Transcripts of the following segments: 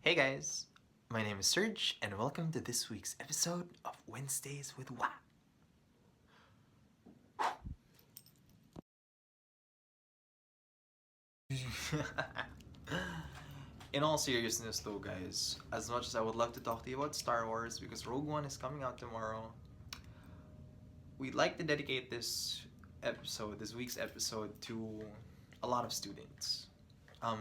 Hey guys, my name is Serge, and welcome to this week's episode of Wednesdays with Wa. In all seriousness, though, guys, as much as I would love to talk to you about Star Wars because Rogue One is coming out tomorrow, we'd like to dedicate this week's episode, to a lot of students.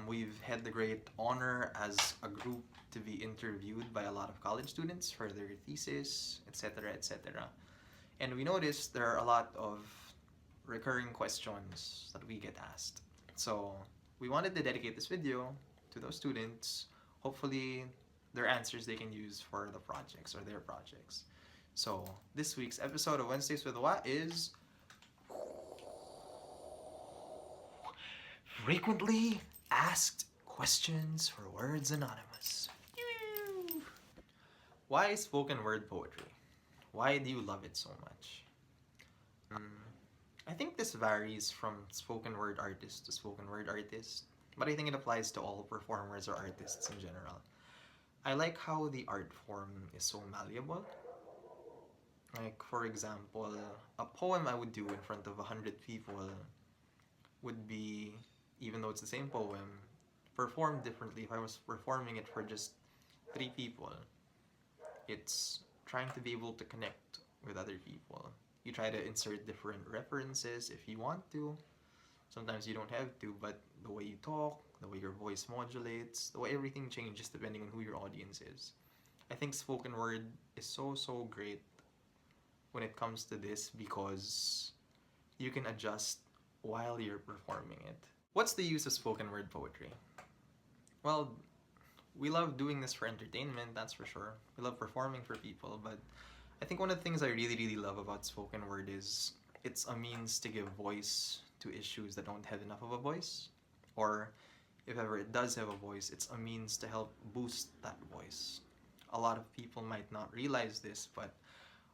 We've had the great honor as a group to be interviewed by a lot of college students for their thesis, etc., etc. And we noticed there are a lot of recurring questions that we get asked. So we wanted to dedicate this video to those students. Hopefully, their answers they can use for the projects or their projects. So this week's episode of Wednesdays with Wa is frequently asked questions for Words Anonymous. Why spoken word poetry? Why do you love it so much? I think this varies from spoken word artist to spoken word artist, but I think it applies to all performers or artists in general. I like how the art form is so malleable. Like, for example, a poem I would do in front of 100 people would be, even though it's the same poem, performed differently if I was performing it for just 3 people. It's trying to be able to connect with other people. You try to insert different references if you want to. Sometimes you don't have to, but the way you talk, the way your voice modulates, the way everything changes depending on who your audience is. I think spoken word is so great when it comes to this because you can adjust while you're performing it. What's the use of spoken word poetry? Well, we love doing this for entertainment, that's for sure. We love performing for people, but I think one of the things I really love about spoken word is it's a means to give voice to issues that don't have enough of a voice. Or if ever it does have a voice, it's a means to help boost that voice. A lot of people might not realize this, but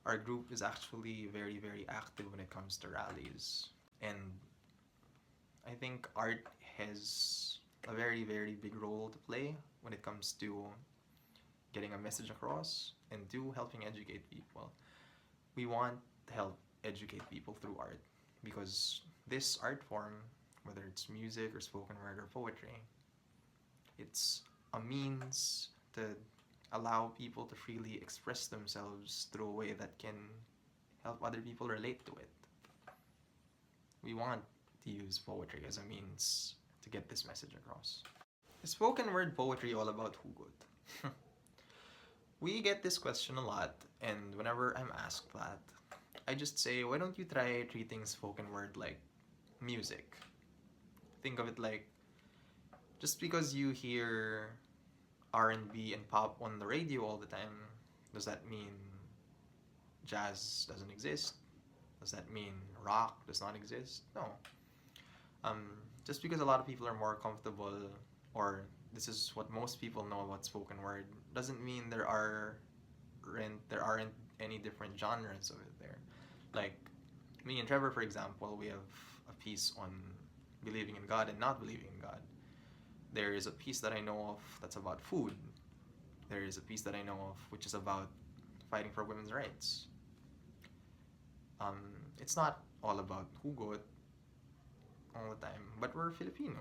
our group is actually very active when it comes to rallies. And I think art has a very big role to play when it comes to getting a message across and to helping educate people. We want to help educate people through art because this art form, whether it's music or spoken word or poetry, it's a means to allow people to freely express themselves through a way that can help other people relate to it. We want to use poetry as a means to get this message across. Is spoken word poetry all about hugot? We get this question a lot, and whenever I'm asked that, I just say, why don't you try treating spoken word like music? Think of it like, just because you hear R&B and pop on the radio all the time, does that mean jazz doesn't exist? Does that mean rock does not exist? No. Just because a lot of people are more comfortable, or this is what most people know about spoken word, doesn't mean there aren't any different genres of it there. Like me and Trevor, for example, we have a piece on believing in God and not believing in God. There is a piece that I know of that's about food. There is a piece that I know of which is about fighting for women's rights. It's not all about hugot all the time, but we're Filipino.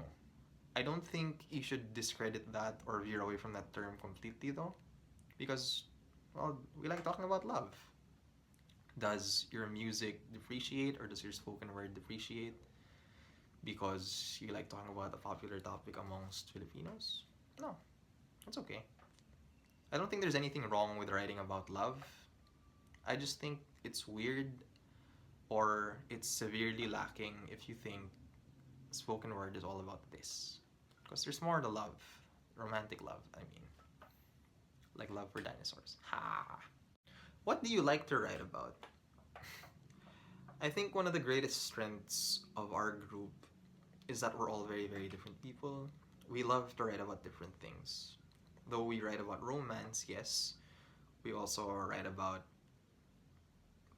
I don't think you should discredit that or veer away from that term completely, though, because, well, we like talking about love. Does your music depreciate or does your spoken word depreciate because you like talking about a popular topic amongst Filipinos? No, it's okay. I don't think there's anything wrong with writing about love. I just think it's weird or it's severely lacking if you think spoken word is all about this. Because there's more to love. Romantic love, I mean. Like love for dinosaurs. Ha! What do you like to write about? I think one of the greatest strengths of our group is that we're all very different people. We love to write about different things. Though we write about romance, yes, we also write about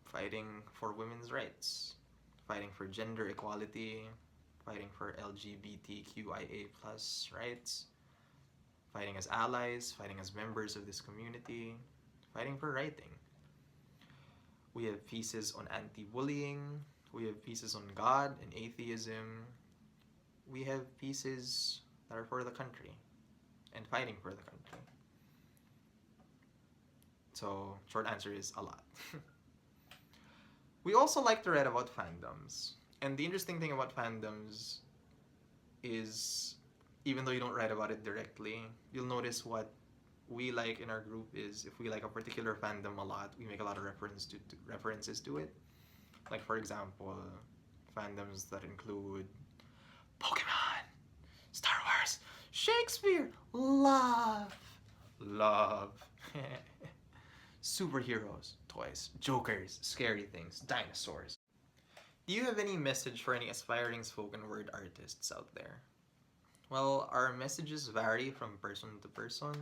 fighting for women's rights, fighting for gender equality, fighting for LGBTQIA plus rights, fighting as allies, fighting as members of this community, fighting for writing. We have pieces on anti-bullying, we have pieces on God and atheism, we have pieces that are for the country and fighting for the country. So, short answer is a lot. We also like to read about fandoms. And the interesting thing about fandoms is, even though you don't write about it directly, you'll notice what we like in our group is if we like a particular fandom a lot, we make a lot of references to it. Like, for example, fandoms that include Pokemon, Star Wars, Shakespeare, love, superheroes, toys, jokers, scary things, dinosaurs. Do you have any message for any aspiring spoken word artists out there? Well, our messages vary from person to person,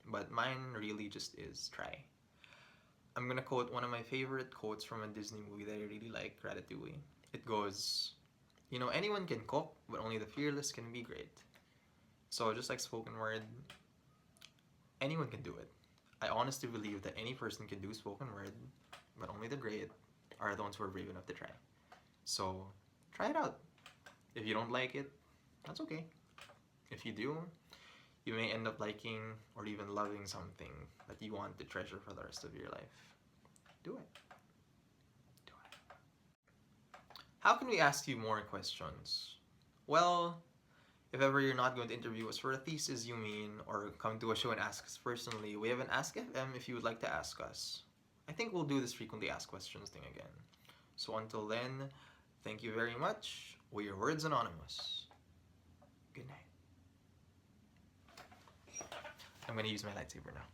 but mine really just is try. I'm gonna quote one of my favorite quotes from a Disney movie that I really like, Ratatouille. It goes, you know, anyone can cook, but only the fearless can be great. So just like spoken word, anyone can do it. I honestly believe that any person can do spoken word, but only the great are the ones who are brave enough to try. So try it out. If you don't like it, that's okay. If you do, you may end up liking or even loving something that you want to treasure for the rest of your life. Do it. Do it. How can we ask you more questions? Well, if ever you're not going to interview us for a thesis, you mean, or come to a show and ask us personally, we have an Ask FM if you would like to ask us. I think we'll do this frequently ask questions thing again. So until then, thank you very much. We're your Words Anonymous. Good night. I'm gonna use my lightsaber now.